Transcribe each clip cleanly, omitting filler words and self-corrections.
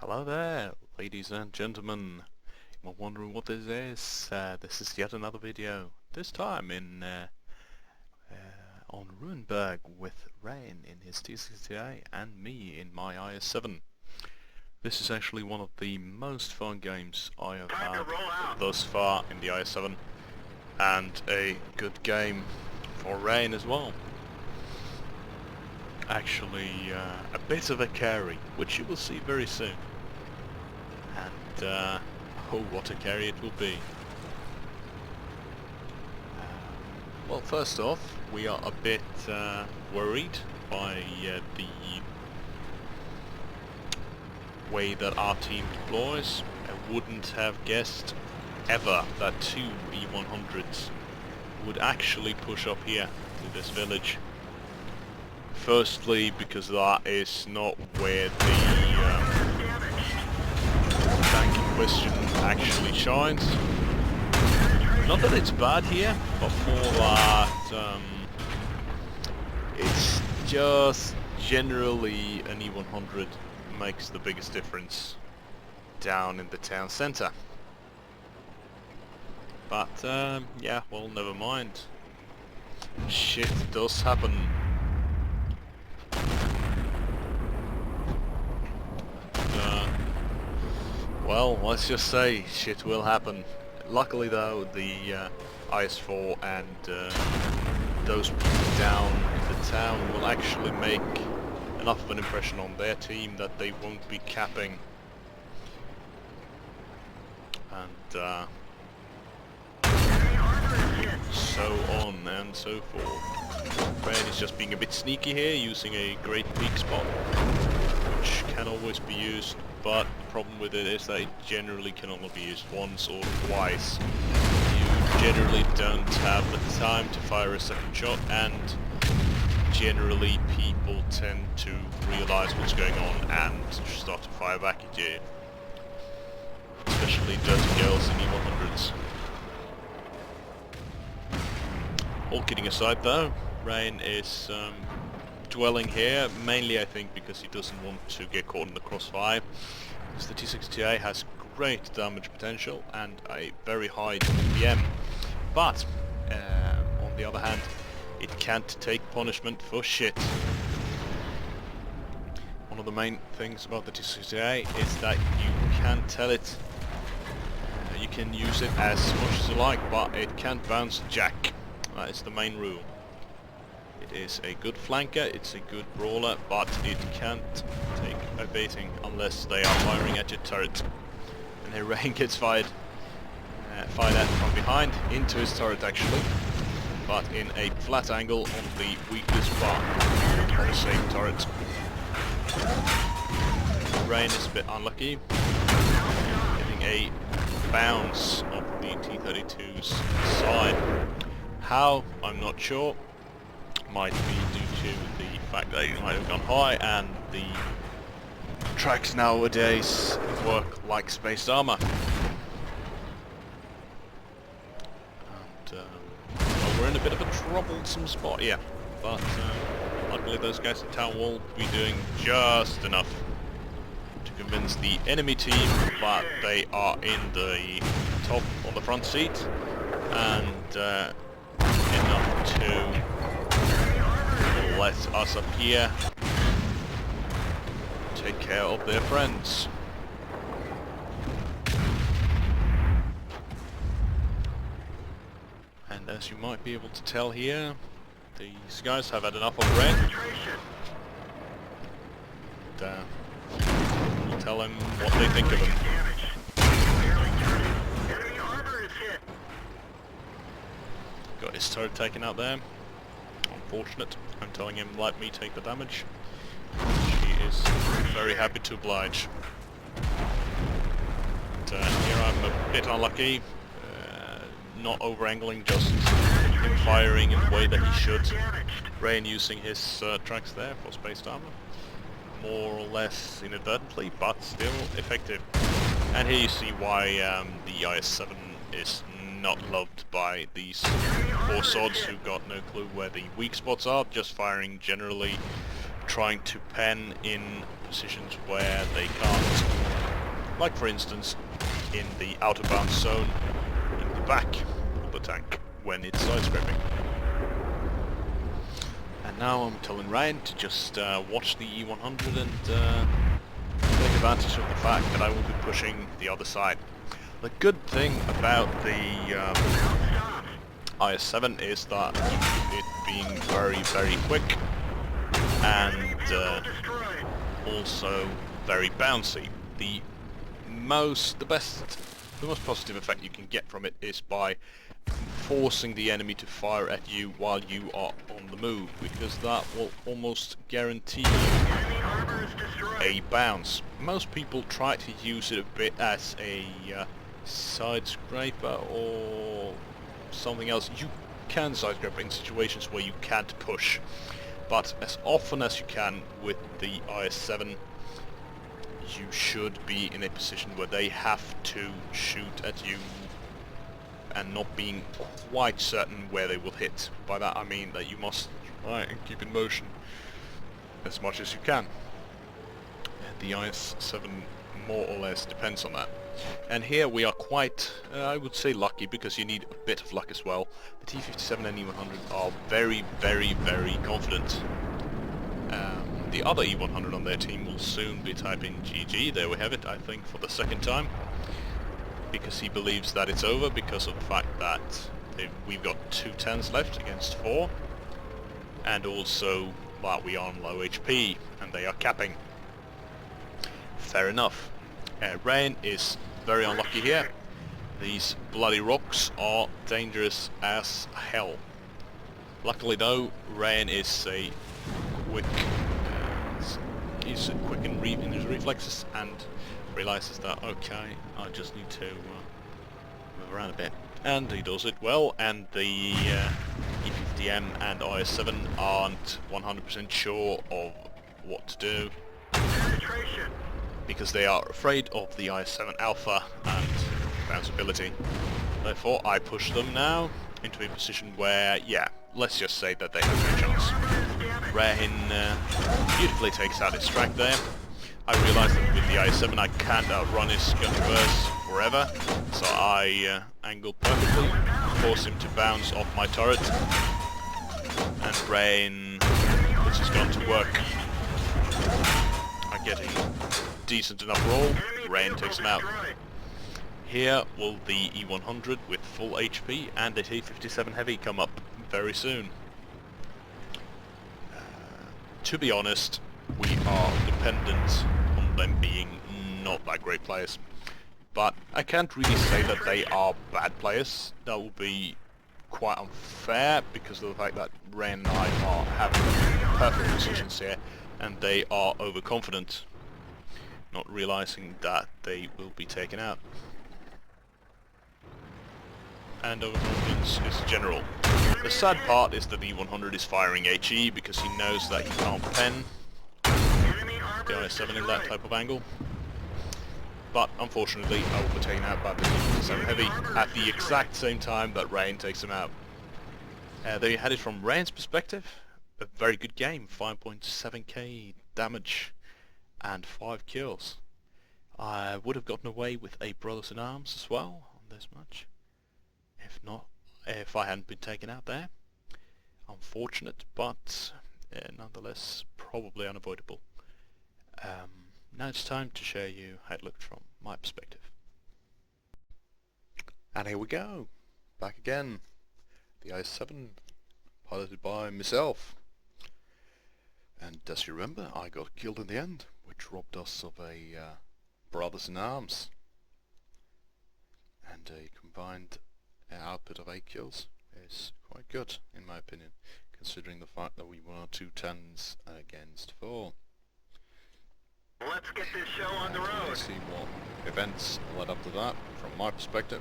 Hello there, ladies and gentlemen. You might wondering what this is. This is yet another video. This time on Ruinberg with Rehin in his T-62A and me in my Is-7. This is actually one of the most fun games I have had thus far in the Is-7, and a good game for Rehin as well. Actually, a bit of a carry, which you will see very soon. And oh, what a carry it will be. Well, first off, we are a bit worried by the way that our team deploys. I wouldn't have guessed ever that two E-100s would actually push up here to this village. Firstly, because that is not where the tank in question actually shines. Not that it's bad here, but more that it's just generally an E-100 makes the biggest difference down in the town centre. But yeah, well, never mind. Shit does happen. Well, let's just say shit will happen. Luckily though, the IS-4 and those people down in the town will actually make enough of an impression on their team that they won't be capping. And so on and so forth. Rehin is just being a bit sneaky here, using a great peak spot, which can always be used, but the problem with it is that it generally can only be used once or twice. You generally don't have the time to fire a second shot, and generally people tend to realise what's going on and start to fire back at you. Especially dirty girls in E-100s. All kidding aside though, Rehin is dwelling here, mainly I think because he doesn't want to get caught in the crossfire. Because the T-62A has great damage potential and a very high DPM. But, on the other hand, it can't take punishment for shit. One of the main things about the T-62A is that you can't tell it. You can use it as much as you like, but it can't bounce jack. That is the main rule. It is a good flanker, it's a good brawler, but it can't take a baiting unless they are firing at your turret. And here Rehin gets fired at from behind, into his turret actually, but in a flat angle on the weakest part of the same turret. Rehin is a bit unlucky, getting a bounce of the T-32's side. How? I'm not sure. Might be due to the fact that it might have gone high and the tracks nowadays work like spaced armour. And well, we're in a bit of a troublesome spot here, but luckily those guys at town will be doing just enough to convince the enemy team that they are in the top on the front seat, and enough to let us up here take care of their friends. And as you might be able to tell here, these guys have had enough of Rehin. And we'll tell them what they think of him. Got his turret taken out there. Unfortunate. I'm telling him let me take the damage. He is very happy to oblige. But, here I'm a bit unlucky. Not over-angling, just firing in the way that he should. Rehin using his tracks there for spaced armor. More or less inadvertently, but still effective. And here you see why the Is-7 is not loved by these poor sods who got no clue where the weak spots are, just firing generally, trying to pen in positions where they can't Like for instance, in the outer bounce zone, in the back of the tank, when it's side-scraping. And now I'm telling Rehin to just watch the E100 and take advantage of the fact that I will be pushing the other side. The good thing about the Is-7 is that it being very, very quick and also very bouncy. The most positive effect you can get from it is by forcing the enemy to fire at you while you are on the move, because that will almost guarantee you a bounce. Most people try to use it a bit as a side scraper or something else. You can side scrape in situations where you can't push, but as often as you can with the Is-7, you should be in a position where they have to shoot at you and not being quite certain where they will hit. By that I mean that you must try and keep in motion as much as you can. The Is-7 more or less depends on that. And here we are quite, I would say, lucky, because you need a bit of luck as well. The T-57 and E100 are very, very, very confident. The other E100 on their team will soon be typing GG, there we have it, I think for the second time. Because he believes that it's over, because of the fact that we've got 2 10s left against 4. And also that we are on low HP, and they are capping. Fair enough. Rehin is very unlucky here. These bloody rocks are dangerous as hell. Luckily though, Rehin is a quick, he's quick in his reflexes and realizes that, okay, I just need to move around a bit. And he does it well, and the E50M and Is-7 aren't 100% sure of what to do, because they are afraid of the Is-7 Alpha and bounceability. Therefore I push them now into a position where, yeah, let's just say that they have no chance. Rehin beautifully takes out his track there. I realise that with the Is-7 I can't outrun his gun burst forever, so I angle perfectly, force him to bounce off my turret, and Rehin puts his gun to work. I get a decent enough roll, Rehin takes him out. Here will the E100 with full HP and the T-57 Heavy come up very soon. To be honest, we are dependent on them being not that great players. But I can't really say that they are bad players. That would be quite unfair because of the fact that Rehin and I are having perfect positions here and they are overconfident, not realizing that they will be taken out. And overconfidence is general. The sad part is that the E100 is firing HE because he knows that he can't pen the Is-7 in that type of angle. But unfortunately I will be taken out by the T-57 Heavy at the exact same time that Rehin takes him out. There you had it from Rehin's perspective. A very good game, 5.7k damage and 5 kills. I would have gotten away with a Brothers in Arms as well on this match. If I hadn't been taken out there. Unfortunate, but nonetheless probably unavoidable. Now it's time to show you how it looked from my perspective. And here we go, back again. The Is-7, piloted by myself. And as you remember, I got killed in the end, which robbed us of a Brothers in Arms. And a combined output of 8 kills is quite good, in my opinion, considering the fact that we were 2 10s against 4. Let's get this show on the road. Let's see what events led up to that from my perspective,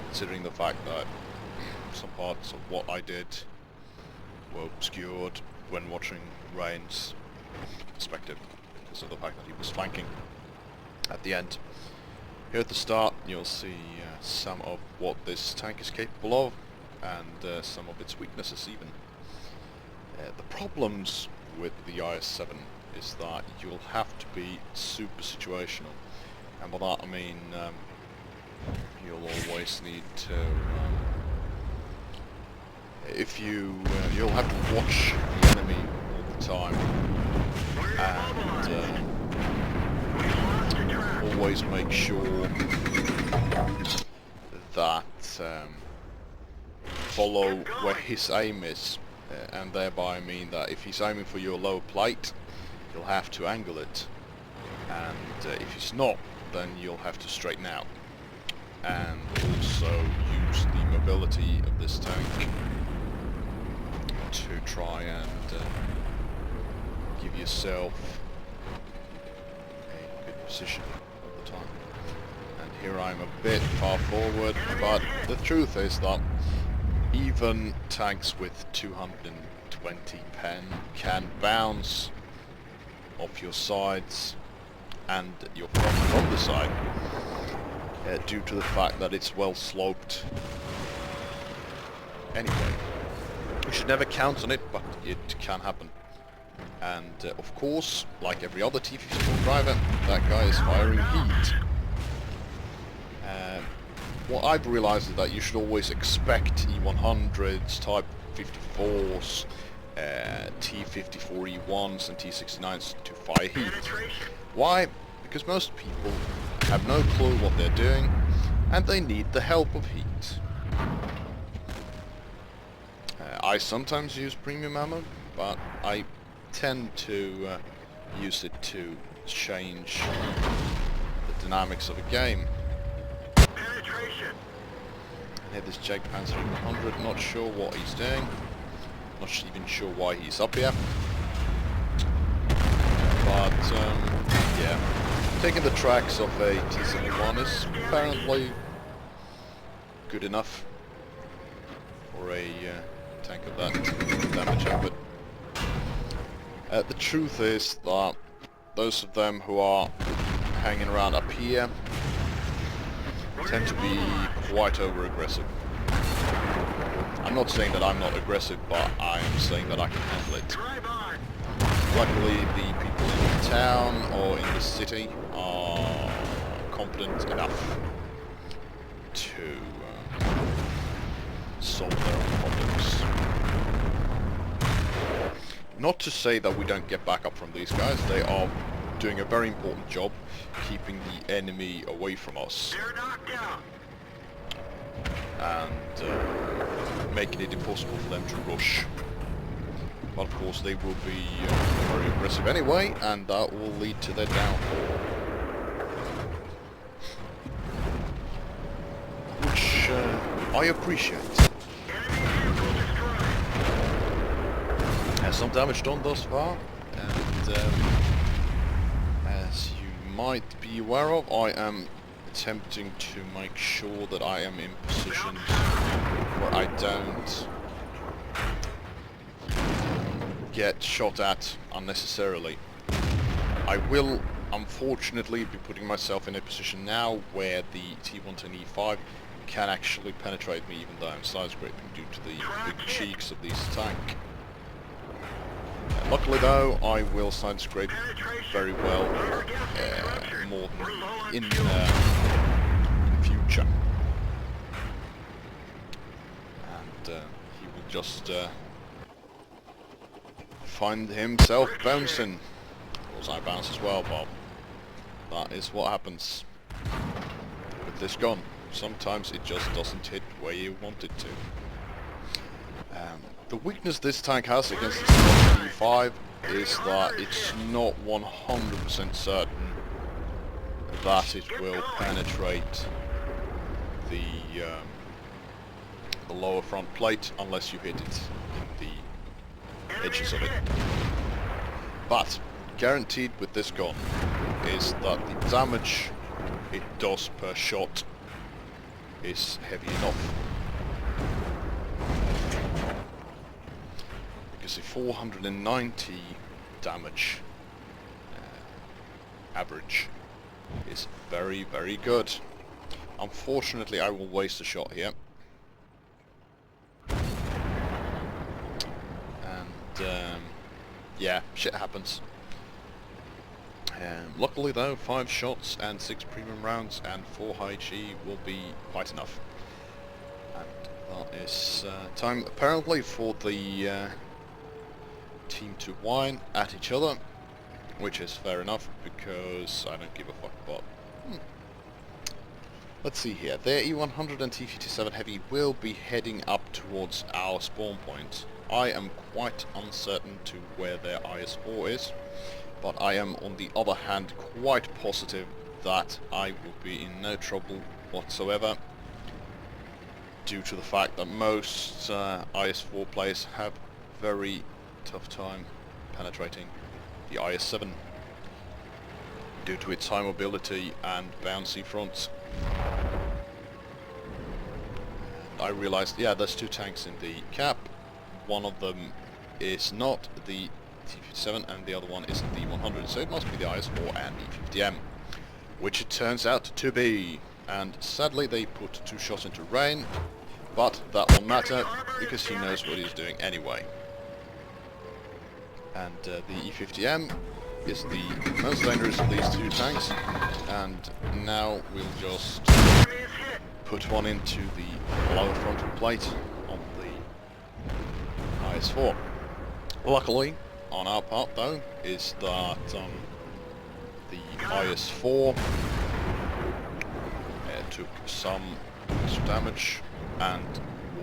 considering the fact that some parts of what I did were obscured when watching Rehin's perspective because of the fact that he was flanking at the end. Here at the start you'll see some of what this tank is capable of and some of its weaknesses even. The problems with the Is-7 is that you'll have to be super situational, and by that I mean you'll always need to, if you'll have to watch the enemy all the time, and always make sure that follow where his aim is, and thereby I mean that if he's aiming for your lower plate, you'll have to angle it, and if he's not, then you'll have to straighten out, and also use the mobility of this tank to try and give yourself a good position all the time. And here I'm a bit far forward, but the truth is that even tanks with 220 pen can bounce off your sides and your front from the side, due to the fact that it's well sloped. Anyway, we should never count on it, but it can happen. And of course, like every other T-54 driver, that guy is firing heat. What I've realized is that you should always expect E100s, Type 54s, T-54E1s and T-69s to fire heat. Why? Because most people have no clue what they're doing, and they need the help of heat. I sometimes use premium ammo, but I tend to use it to change the dynamics of a game. And here this Jag Panzer 100, not sure what he's doing, not even sure why he's up here. But yeah, taking the tracks of a T-71 is apparently good enough for a tank of that damage output. The truth is that those of them who are hanging around up here tend to be quite over-aggressive. I'm not saying that I'm not aggressive, but I am saying that I can handle it. Luckily, the people in the town or in the city are competent enough to solve their own problems. Not to say that we don't get backup from these guys, they are doing a very important job keeping the enemy away from us and making it impossible for them to rush. But of course they will be very aggressive anyway, and that will lead to their downfall. Which I appreciate. Some damage done thus far, and as you might be aware of, I am attempting to make sure that I am in positions where I don't get shot at unnecessarily. I will unfortunately be putting myself in a position now where the T-110E5 can actually penetrate me even though I'm side scraping due to the big cheeks of this tank. Luckily though, I will side scrape very well more than in future. And he will just find himself bouncing. Of course I bounce as well, but that is what happens with this gun. Sometimes it just doesn't hit where you want it to. The weakness this tank has against the T-5 is that it's not 100% certain that it will penetrate the lower front plate unless you hit it in the edges of it. But guaranteed with this gun is that the damage it does per shot is heavy enough. Because a 490 damage average is very, very good. Unfortunately, I will waste a shot here. And yeah, shit happens. Luckily though, 5 shots and 6 premium rounds and 4 high G will be quite enough. And that is time apparently for the team to whine at each other, which is fair enough because I don't give a fuck. But let's see here. Their E100 and T-57 Heavy will be heading up towards our spawn point. I am quite uncertain to where their IS-4 is, but I am on the other hand quite positive that I will be in no trouble whatsoever, due to the fact that most IS-4 players have very tough time penetrating the IS-7 due to its high mobility and bouncy front. And I realized, yeah, there's 2 tanks in the cap. One of them is not the T-57 and the other one isn't the E100, so it must be the IS-4 and E-50M, which it turns out to be. And sadly they put 2 shots into Rehin, but that won't matter because he knows what he's doing anyway. And the E-50M is the most dangerous of these 2 tanks, and now we'll just put one into the lower frontal plate on the IS-4. Luckily, on our part though, is that the IS-4 took some extra damage and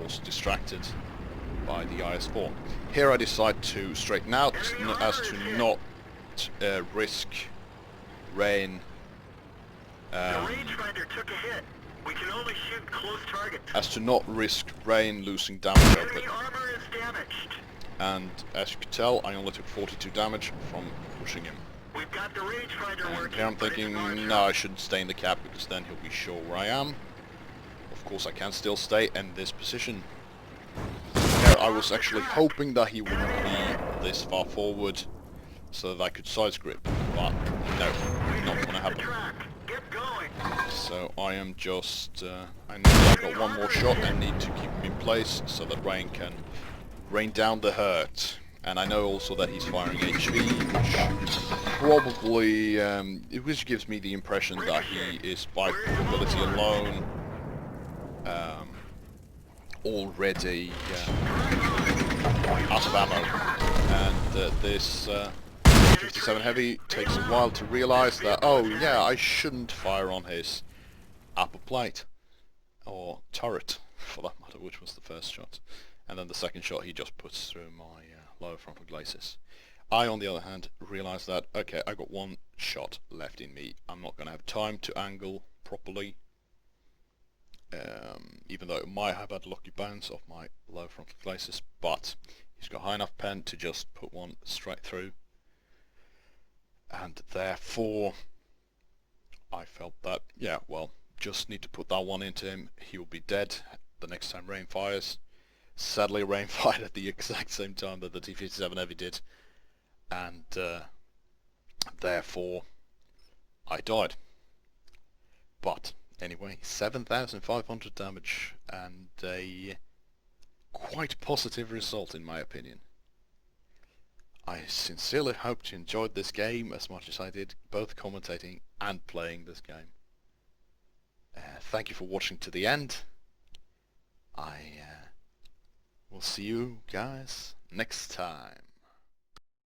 was distracted by the IS-4. Here I decide to straighten out as to not risk Rehin the rangefinder took a hit. We can only shoot close targets. as to not risk Rehin losing damage of it. Enemy armor is damaged. And as you can tell, I only took 42 damage from pushing him. We've got the rangefinder And working. here I'm but it's thinking, not no, I shouldn't stay in the cap because then he'll be sure where I am. Of course I can still stay in this position. Here I was actually hoping that he wouldn't be this far forward so that I could side grip, but no, not going to happen. track. Get going. So I am just, I know I've got one more shot and need to keep him in place so that Rehin can rain down the hurt. And I know also that he's firing HV, which probably, which gives me the impression that he is by probability alone already out of ammo. And this 57 Heavy takes a while to realise that, oh yeah, I shouldn't fire on his upper plate, or turret for that matter, which was the first shot. And then the second shot he just puts through my lower frontal glacis. I, on the other hand, realised that, okay, I got 1 shot left in me. I'm not going to have time to angle properly, even though it might have had lucky bounce off my lower frontal glacis, but he's got high enough pen to just put one straight through. And therefore, I felt that, yeah, well, just need to put that one into him. He will be dead the next time Rehin fires. Sadly, Rehin fired at the exact same time that the T-57 Heavy did, and therefore I died. But anyway, 7,500 damage and a quite positive result in my opinion. I sincerely hope you enjoyed this game as much as I did, both commentating and playing this game. Thank you for watching to the end. I will see you guys next time.